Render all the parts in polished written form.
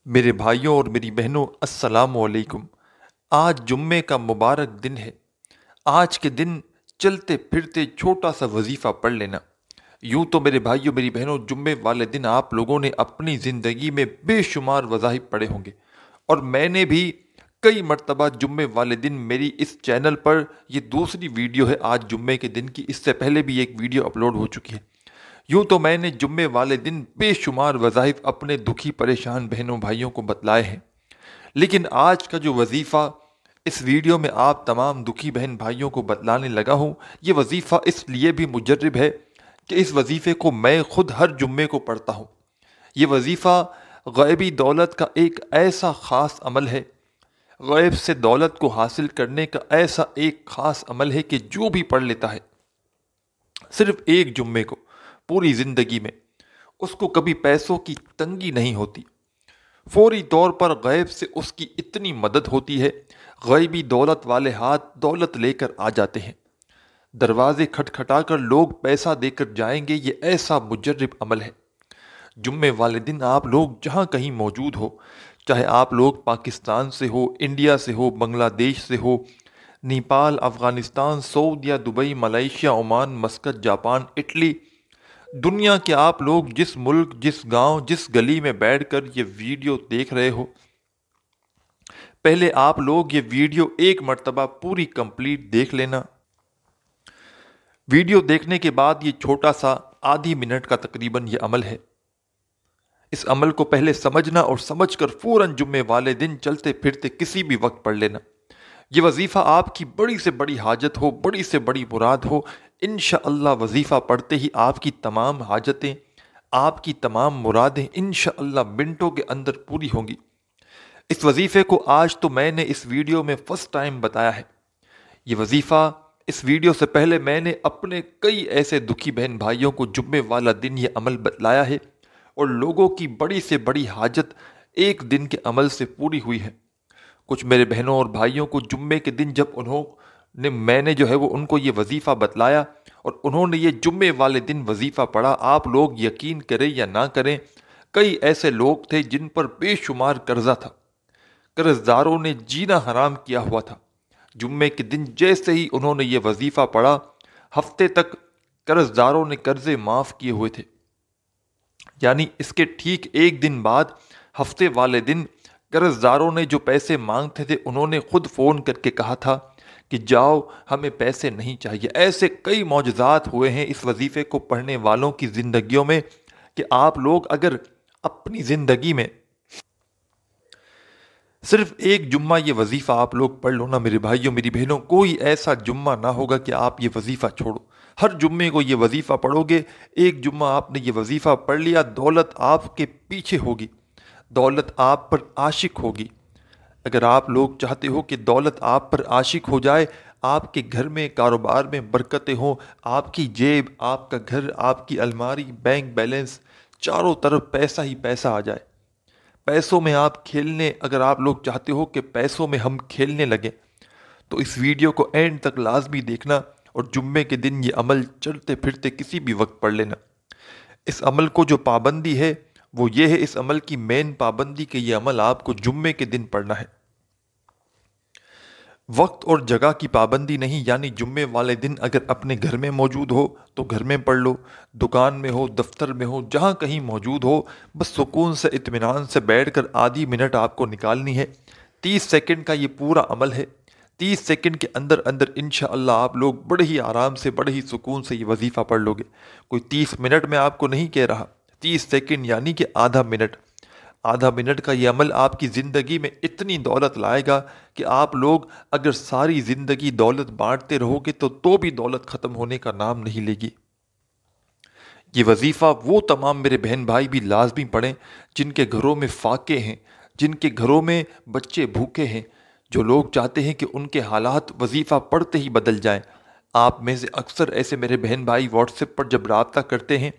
میرے بھائیوں اور میری بہنوں، السلام علیکم۔ آج جمعے کا مبارک دن ہے۔ آج کے دن چلتے پھرتے چھوٹا سا وظیفہ پڑھ لینا۔ یوں تو میرے بھائیوں میری بہنوں، جمعے والے دن آپ لوگوں نے اپنی زندگی میں بے شمار وظائف پڑھے ہوں گے، اور میں نے بھی کئی مرتبہ جمعے والے دن میری اس چینل پر یہ دوسری ویڈیو ہے آج جمعے کے دن کی، اس سے پہلے بھی ایک ویڈیو اپلوڈ ہو چکی ہے۔ یوں تو میں نے جمعے والے دن بے شمار وظائف اپنے دکھی پریشان بہنوں بھائیوں کو بتلائے ہیں، لیکن آج کا جو وظیفہ اس ویڈیو میں آپ تمام دکھی بہن بھائیوں کو بتلانے لگا ہوں، یہ وظیفہ اس لیے بھی مجرب ہے کہ اس وظیفے کو میں خود ہر جمعے کو پڑھتا ہوں۔ یہ وظیفہ غیبی دولت کا ایک ایسا خاص عمل ہے، غیب سے دولت کو حاصل کرنے کا ایسا ایک خاص عمل ہے کہ جو بھی پڑھ لیتا ہے صرف ایک جمعے کو پوری زندگی میں، اس کو کبھی پیسوں کی تنگی نہیں ہوتی۔ فوری طور پر غیب سے اس کی اتنی مدد ہوتی ہے، غیبی دولت والے ہاتھ دولت لے کر آ جاتے ہیں، دروازے کھٹکھٹا کر لوگ پیسہ دے کر جائیں گے۔ یہ ایسا مجرب عمل ہے۔ جمعے والے دن آپ لوگ جہاں کہیں موجود ہو، چاہے آپ لوگ پاکستان سے ہو، انڈیا سے ہو، بنگلہ دیش سے ہو، Nepal, Afghanistan, Saudi, Dubai, Malaysia, Oman, Muscat, Japan, Italy, دنیا کے آپ لوگ جس ملک، جس گاؤں، جس گلی میں بیٹھ کر یہ ویڈیو دیکھ رہے ہو، پہلے آپ لوگ یہ ویڈیو ایک مرتبہ پوری کمپلیٹ دیکھ لینا۔ ویڈیو دیکھنے کے بعد یہ چھوٹا سا آدھی منٹ کا تقریباً یہ عمل ہے، اس عمل کو پہلے سمجھنا اور سمجھ کر فوراً جمعے والے دن چلتے پھرتے کسی بھی وقت پڑھ لینا۔ یہ وظیفہ آپ کی بڑی سے بڑی حاجت ہو، بڑی سے بڑی مراد ہو، انشاءاللہ وظیفہ پڑھتے ہی آپ کی تمام حاجتیں، آپ کی تمام مرادیں انشاءاللہ منٹوں کے اندر پوری ہوں گی۔ اس وظیفے کو آج تو میں نے اس ویڈیو میں فرسٹ ٹائم بتایا ہے۔ یہ وظیفہ اس ویڈیو سے پہلے میں نے اپنے کئی ایسے دکھی بہن بھائیوں کو جمعے والا دن یہ عمل بتلایا ہے، اور لوگوں کی بڑی سے بڑی حاجت ایک دن کے عمل سے پوری ہوئی ہے۔ کچھ میرے بہنوں اور بھائیوں کو جمعے کے دن جب میں نے جو ہے وہ ان کو یہ وظیفہ بتلایا اور انہوں نے یہ جمعے والے دن وظیفہ پڑھا، آپ لوگ یقین کریں یا نہ کریں، کئی ایسے لوگ تھے جن پر بے شمار قرضہ تھا، قرض داروں نے جینا حرام کیا ہوا تھا۔ جمعے کے دن جیسے ہی انہوں نے یہ وظیفہ پڑھا، ہفتے تک قرض داروں نے قرضے معاف کیے ہوئے تھے، یعنی اس کے ٹھیک ایک دن بعد ہفتے والے دن قرض داروں نے جو پیسے مانگتے تھے انہوں نے خود فون کر کے کہا تھا کہ جاؤ، ہمیں پیسے نہیں چاہیے۔ ایسے کئی معجزات ہوئے ہیں اس وظیفے کو پڑھنے والوں کی زندگیوں میں کہ آپ لوگ اگر اپنی زندگی میں صرف ایک جمعہ یہ وظیفہ آپ لوگ پڑھ لو نا میرے بھائیوں میری بہنوں، کوئی ایسا جمعہ نہ ہوگا کہ آپ یہ وظیفہ چھوڑو۔ ہر جمعے کو یہ وظیفہ پڑھو گے، ایک جمعہ آپ نے یہ وظیفہ پڑھ لیا، دولت آپ کے پیچھے ہوگی، دولت آپ پر عاشق ہوگی۔ اگر آپ لوگ چاہتے ہو کہ دولت آپ پر عاشق ہو جائے، آپ کے گھر میں، کاروبار میں برکتیں ہوں، آپ کی جیب، آپ کا گھر، آپ کی الماری، بینک بیلنس، چاروں طرف پیسہ ہی پیسہ آ جائے، پیسوں میں آپ کھیلنے، اگر آپ لوگ چاہتے ہو کہ پیسوں میں ہم کھیلنے لگیں، تو اس ویڈیو کو اینڈ تک لازمی دیکھنا اور جمعے کے دن یہ عمل چلتے پھرتے کسی بھی وقت پڑھ لینا۔ اس عمل کو جو پابندی ہے وہ یہ ہے، اس عمل کی مین پابندی کہ یہ عمل آپ کو جمعے کے دن پڑھنا ہے۔ وقت اور جگہ کی پابندی نہیں، یعنی جمعے والے دن اگر اپنے گھر میں موجود ہو تو گھر میں پڑھ لو، دکان میں ہو، دفتر میں ہو، جہاں کہیں موجود ہو، بس سکون سے اطمینان سے بیٹھ کر آدھی منٹ آپ کو نکالنی ہے۔ 30 سیکنڈ کا یہ پورا عمل ہے۔ 30 سیکنڈ کے اندر اندر انشاءاللہ آپ لوگ بڑے ہی آرام سے، بڑے ہی سکون سے یہ وظیفہ پڑھ لو گے۔ کوئی 30 منٹ میں آپ کو نہیں کہہ رہا، 30 سیکنڈ یعنی کہ آدھا منٹ۔ آدھا منٹ کا یہ عمل آپ کی زندگی میں اتنی دولت لائے گا کہ آپ لوگ اگر ساری زندگی دولت بانٹتے رہو گے تو بھی دولت ختم ہونے کا نام نہیں لے گی۔ یہ وظیفہ وہ تمام میرے بہن بھائی بھی لازمی پڑھیں جن کے گھروں میں فاقے ہیں، جن کے گھروں میں بچے بھوکے ہیں، جو لوگ چاہتے ہیں کہ ان کے حالات وظیفہ پڑھتے ہی بدل جائیں۔ آپ میں سے اکثر ایسے میرے بہن بھائی واٹس ایپ پر جب رابطہ کرتے ہیں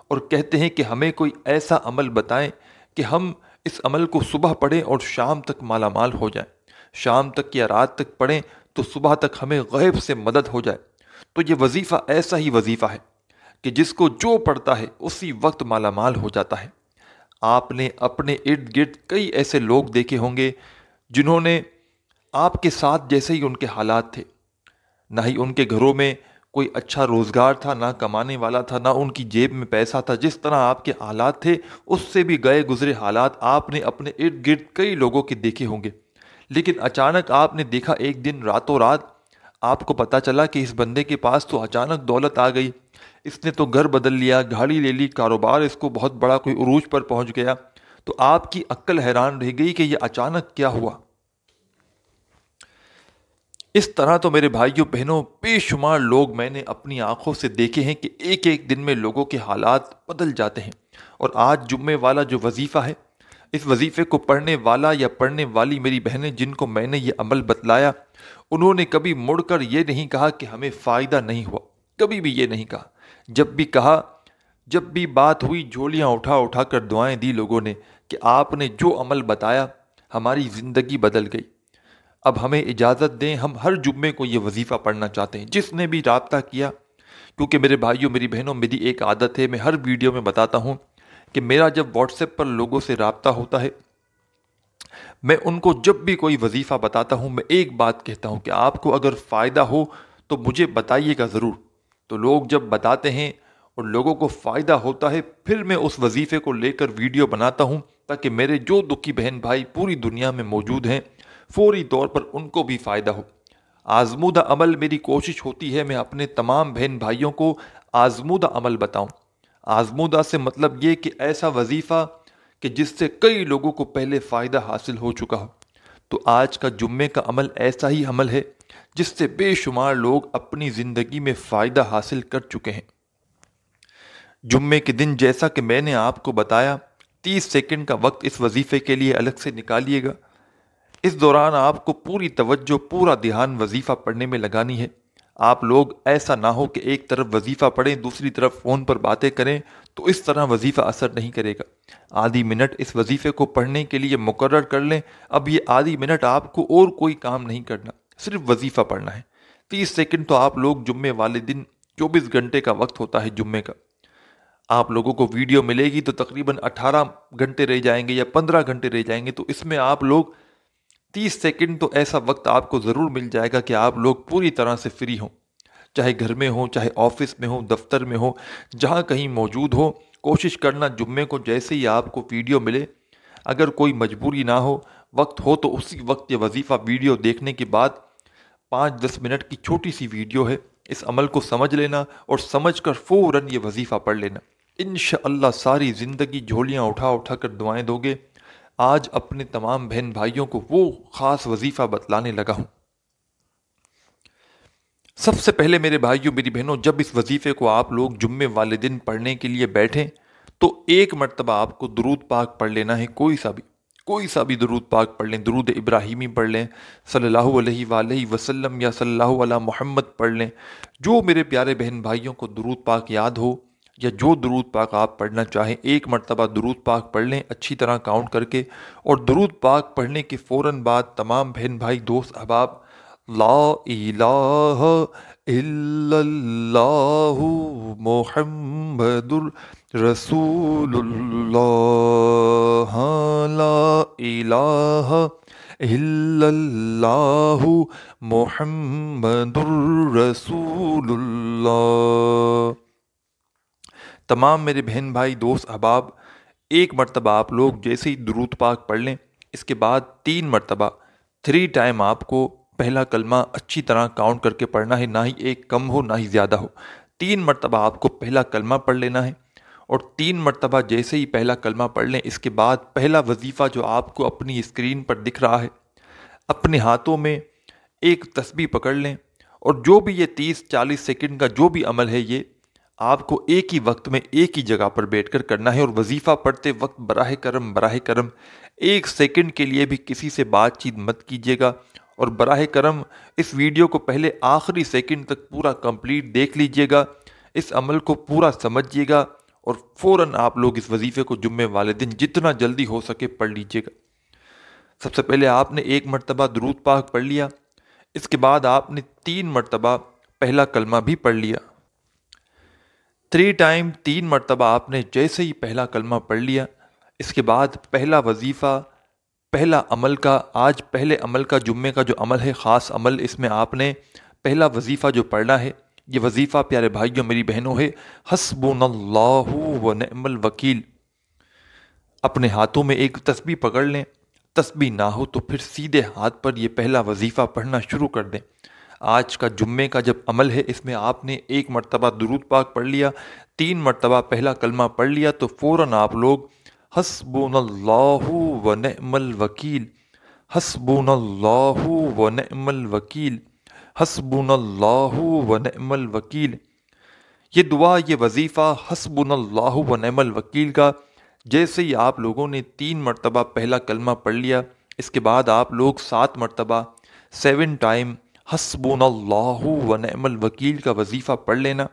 اور کہتے ہیں کہ ہمیں کوئی ایسا عمل بتائیں کہ ہم اس عمل کو صبح پڑھیں اور شام تک مالا مال ہو جائیں، شام تک یا رات تک پڑھیں تو صبح تک ہمیں غیب سے مدد ہو جائے، تو یہ وظیفہ ایسا ہی وظیفہ ہے کہ جس کو جو پڑھتا ہے اسی وقت مالا مال ہو جاتا ہے۔ آپ نے اپنے ارد گرد کئی ایسے لوگ دیکھے ہوں گے جنہوں نے آپ کے ساتھ جیسے ہی ان کے حالات تھے، نہ ہی ان کے گھروں میں کوئی اچھا روزگار تھا، نہ کمانے والا تھا، نہ ان کی جیب میں پیسہ تھا، جس طرح آپ کے حالات تھے اس سے بھی گئے گزرے حالات آپ نے اپنے ارد گرد کئی لوگوں کے دیکھے ہوں گے۔ لیکن اچانک آپ نے دیکھا ایک دن راتوں رات آپ کو پتا چلا کہ اس بندے کے پاس تو اچانک دولت آ گئی، اس نے تو گھر بدل لیا، گاڑی لے لی، کاروبار اس کو بہت بڑا کوئی عروج پر پہنچ گیا۔ تو آپ کی عقل حیران رہ گئی کہ یہ اچانک کیا ہوا۔ اس طرح تو میرے بھائیوں بہنوں بے شمار لوگ میں نے اپنی آنکھوں سے دیکھے ہیں کہ ایک ایک دن میں لوگوں کے حالات بدل جاتے ہیں۔ اور آج جمعے والا جو وظیفہ ہے، اس وظیفے کو پڑھنے والا یا پڑھنے والی میری بہنیں جن کو میں نے یہ عمل بتلایا، انہوں نے کبھی مڑ کر یہ نہیں کہا کہ ہمیں فائدہ نہیں ہوا، کبھی بھی یہ نہیں کہا۔ جب بھی کہا، جب بھی بات ہوئی، جھولیاں اٹھا اٹھا کر دعائیں دی لوگوں نے کہ آپ نے جو عمل بتایا ہماری زندگی بدل گئی۔ اب ہمیں اجازت دیں، ہم ہر جمعے کو یہ وظیفہ پڑھنا چاہتے ہیں۔ جس نے بھی رابطہ کیا، کیونکہ میرے بھائیوں میری بہنوں میری ایک عادت ہے، میں ہر ویڈیو میں بتاتا ہوں کہ میرا جب واٹس ایپ پر لوگوں سے رابطہ ہوتا ہے، میں ان کو جب بھی کوئی وظیفہ بتاتا ہوں میں ایک بات کہتا ہوں کہ آپ کو اگر فائدہ ہو تو مجھے بتائیے گا ضرور۔ تو لوگ جب بتاتے ہیں اور لوگوں کو فائدہ ہوتا ہے، پھر میں اس وظیفے کو لے کر ویڈیو بناتا ہوں تاکہ میرے جو دکھی بہن بھائی پوری دنیا میں موجود ہیں فوری طور پر ان کو بھی فائدہ ہو۔ آزمودہ عمل میری کوشش ہوتی ہے میں اپنے تمام بہن بھائیوں کو آزمودہ عمل بتاؤں۔ آزمودہ سے مطلب یہ کہ ایسا وظیفہ کہ جس سے کئی لوگوں کو پہلے فائدہ حاصل ہو چکا ہو۔ تو آج کا جمعے کا عمل ایسا ہی عمل ہے جس سے بے شمار لوگ اپنی زندگی میں فائدہ حاصل کر چکے ہیں۔ جمعے کے دن جیسا کہ میں نے آپ کو بتایا 30 سیکنڈ کا وقت اس وظیفے کے لیے الگ سے نکالیے گا۔ اس دوران آپ کو پوری توجہ پورا دھیان وظیفہ پڑھنے میں لگانی ہے۔ آپ لوگ ایسا نہ ہو کہ ایک طرف وظیفہ پڑھیں دوسری طرف فون پر باتیں کریں، تو اس طرح وظیفہ اثر نہیں کرے گا۔ آدھی منٹ اس وظیفے کو پڑھنے کے لیے مقرر کر لیں۔ اب یہ آدھی منٹ آپ کو اور کوئی کام نہیں کرنا، صرف وظیفہ پڑھنا ہے۔ 30 سیکنڈ تو آپ لوگ جمعے والے دن 24 گھنٹے کا وقت ہوتا ہے جمعے کا، آپ لوگوں کو ویڈیو ملے گی تو تقریباً 18 گھنٹے رہ جائیں گے یا 15 گھنٹے رہ جائیں گے، تو اس میں آپ لوگ 30 سیکنڈ تو ایسا وقت آپ کو ضرور مل جائے گا کہ آپ لوگ پوری طرح سے فری ہوں، چاہے گھر میں ہوں، چاہے آفس میں ہوں، دفتر میں ہوں، جہاں کہیں موجود ہو۔ کوشش کرنا جمعے کو جیسے ہی آپ کو ویڈیو ملے، اگر کوئی مجبوری نہ ہو، وقت ہو، تو اسی وقت یہ وظیفہ ویڈیو دیکھنے کے بعد 5-10 منٹ کی چھوٹی سی ویڈیو ہے، اس عمل کو سمجھ لینا اور سمجھ کر فوراً یہ وظیفہ پڑھ لینا۔ انشاءاللہ ساری زندگی جھولیاں اٹھا اٹھا کر دعائیں دو گے۔ آج اپنے تمام بہن بھائیوں کو وہ خاص وظیفہ بتلانے لگا ہوں۔ سب سے پہلے میرے بھائیوں میری بہنوں، جب اس وظیفے کو آپ لوگ جمعے والے دن پڑھنے کے لیے بیٹھیں تو ایک مرتبہ آپ کو درود پاک پڑھ لینا ہے، کوئی سا بھی درود پاک پڑھ لیں، درود ابراہیمی پڑھ لیں، صلی اللہ علیہ وآلہ وسلم یا صلی اللہ علی محمد پڑھ لیں۔ جو میرے پیارے بہن بھائیوں کو درود پاک یاد ہو یا جو درود پاک آپ پڑھنا چاہیں، ایک مرتبہ درود پاک پڑھ لیں اچھی طرح کاؤنٹ کر کے، اور درود پاک پڑھنے کے فوراً بعد تمام بہن بھائی دوست احباب لا الہ الا اللہ محمد رسول اللہ، لا الہ الا اللہ محمد رسول اللہ۔ تمام میرے بہن بھائی دوست احباب ایک مرتبہ آپ لوگ جیسے ہی درود پاک پڑھ لیں، اس کے بعد 3 مرتبہ 3 ٹائم آپ کو پہلا کلمہ اچھی طرح کاؤنٹ کر کے پڑھنا ہے، نہ ہی ایک کم ہو نہ ہی زیادہ ہو۔ 3 مرتبہ آپ کو پہلا کلمہ پڑھ لینا ہے، اور 3 مرتبہ جیسے ہی پہلا کلمہ پڑھ لیں اس کے بعد پہلا وظیفہ جو آپ کو اپنی اسکرین پر دکھ رہا ہے، اپنے ہاتھوں میں ایک تسبیح پکڑ لیں، اور جو بھی یہ 30-40 سیکنڈ کا جو بھی عمل ہے یہ آپ کو ایک ہی وقت میں ایک ہی جگہ پر بیٹھ کر کرنا ہے۔ اور وظیفہ پڑھتے وقت براہ کرم 1 سیکنڈ کے لیے بھی کسی سے بات چیت مت کیجیے گا، اور براہ کرم اس ویڈیو کو پہلے آخری سیکنڈ تک پورا کمپلیٹ دیکھ لیجیے گا، اس عمل کو پورا سمجھیے گا، اور فوراً آپ لوگ اس وظیفے کو جمعے والے دن جتنا جلدی ہو سکے پڑھ لیجیے گا۔ سب سے پہلے آپ نے 1 مرتبہ درود پاک پڑھ لیا، اس کے بعد آپ نے 3 مرتبہ پہلا کلمہ بھی پڑھ لیا۔ 3 ٹائم 3 مرتبہ آپ نے جیسے ہی پہلا کلمہ پڑھ لیا، اس کے بعد پہلا وظیفہ، پہلا عمل کا، آج پہلے عمل کا، جمعے کا جو عمل ہے خاص عمل، اس میں آپ نے پہلا وظیفہ جو پڑھنا ہے، یہ وظیفہ پیارے بھائیوں میری بہنوں ہے، حسبنا اللہ و نعم الوکیل۔ اپنے ہاتھوں میں ایک تسبیح پکڑ لیں، تسبیح نہ ہو تو پھر سیدھے ہاتھ پر یہ پہلا وظیفہ پڑھنا شروع کر دیں۔ آج کا جمعے کا جب عمل ہے، اس میں آپ نے 1 مرتبہ درود پاک پڑھ لیا، 3 مرتبہ پہلا کلمہ پڑھ لیا، تو فوراً آپ لوگ حسبنا اللہ و نعم الوکیل، حسبنا اللہ و نعم الوکیل، حسبنا اللہ و نعم الوکیل، یہ دعا، یہ وظیفہ حسبنا اللہ و نعم الوکیل کا جیسے ہی آپ لوگوں نے 3 مرتبہ پہلا کلمہ پڑھ لیا، اس کے بعد آپ لوگ 7 مرتبہ 7 ٹائم حسبنا اللہ و نعم الوکیل کا وظیفہ پڑھ لینا۔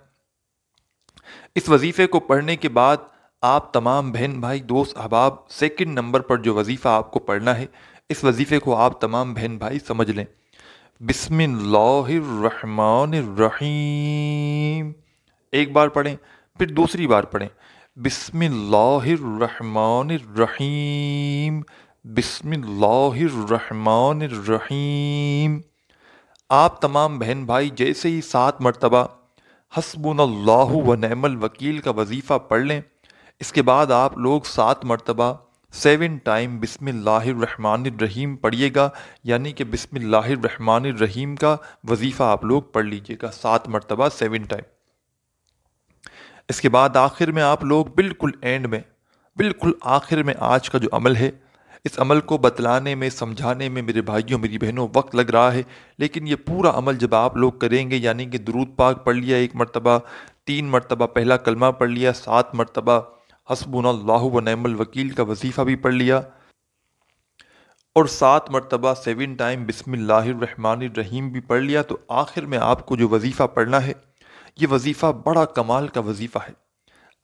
اس وظیفے کو پڑھنے کے بعد آپ تمام بہن بھائی دوست احباب، 2 نمبر پر جو وظیفہ آپ کو پڑھنا ہے، اس وظیفے کو آپ تمام بہن بھائی سمجھ لیں۔ بسم اللہ الرحمن الرحیم، ایک بار پڑھیں، پھر دوسری بار پڑھیں، بسم اللہ الرحمن الرحیم، بسم اللہ الرحمن الرحیم۔ آپ تمام بہن بھائی جیسے ہی 7 مرتبہ حسبنا اللہ و نعم الوکیل کا وظیفہ پڑھ لیں، اس کے بعد آپ لوگ 7 مرتبہ 7 ٹائم بسم اللہ الرحمن الرحیم پڑھیے گا، یعنی کہ بسم اللہ الرحمن الرحیم کا وظیفہ آپ لوگ پڑھ لیجئے گا 7 مرتبہ 7 ٹائم۔ اس کے بعد آخر میں آپ لوگ بالکل اینڈ میں، بالکل آخر میں آج کا جو عمل ہے، اس عمل کو بتلانے میں، سمجھانے میں میرے بھائیوں میری بہنوں وقت لگ رہا ہے، لیکن یہ پورا عمل جب آپ لوگ کریں گے، یعنی کہ درود پاک پڑھ لیا 1 مرتبہ، 3 مرتبہ پہلا کلمہ پڑھ لیا، 7 مرتبہ حسبنا اللہ و نعم الوکیل کا وظیفہ بھی پڑھ لیا، اور 7 مرتبہ 7 ٹائم بسم اللہ الرحمن الرحیم بھی پڑھ لیا، تو آخر میں آپ کو جو وظیفہ پڑھنا ہے، یہ وظیفہ بڑا کمال کا وظیفہ ہے۔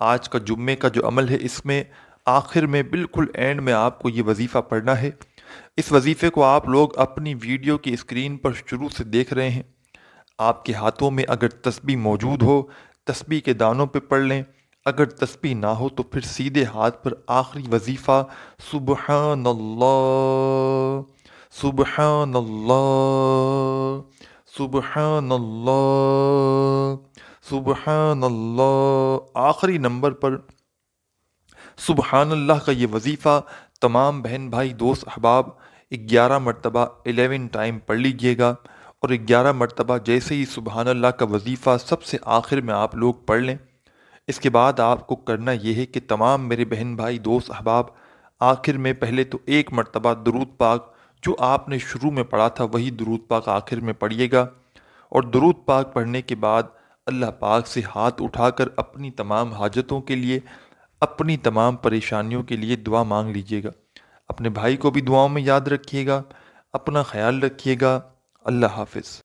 آج کا جمعے کا جو عمل ہے، اس میں آخر میں بالکل اینڈ میں آپ کو یہ وظیفہ پڑھنا ہے۔ اس وظیفے کو آپ لوگ اپنی ویڈیو کی اسکرین پر شروع سے دیکھ رہے ہیں۔ آپ کے ہاتھوں میں اگر تسبیح موجود ہو، تسبیح کے دانوں پہ پڑھ لیں، اگر تسبیح نہ ہو تو پھر سیدھے ہاتھ پر آخری وظیفہ سبحان اللہ، سبحان اللہ، سبحان اللہ، سبحان اللہ، آخری نمبر پر سبحان اللہ کا یہ وظیفہ تمام بہن بھائی دوست احباب 11 مرتبہ 11 ٹائم پڑھ لیجئے گا، اور 11 مرتبہ جیسے ہی سبحان اللہ کا وظیفہ سب سے آخر میں آپ لوگ پڑھ لیں، اس کے بعد آپ کو کرنا یہ ہے کہ تمام میرے بہن بھائی دوست احباب آخر میں پہلے تو 1 مرتبہ درود پاک جو آپ نے شروع میں پڑھا تھا وہی درود پاک آخر میں پڑھیے گا، اور درود پاک پڑھنے کے بعد اللہ پاک سے ہاتھ اٹھا کر اپنی تمام حاجتوں کے لیے، اپنی تمام پریشانیوں کے لیے دعا مانگ لیجئے گا۔ اپنے بھائی کو بھی دعاؤں میں یاد رکھیے گا، اپنا خیال رکھیے گا۔ اللہ حافظ۔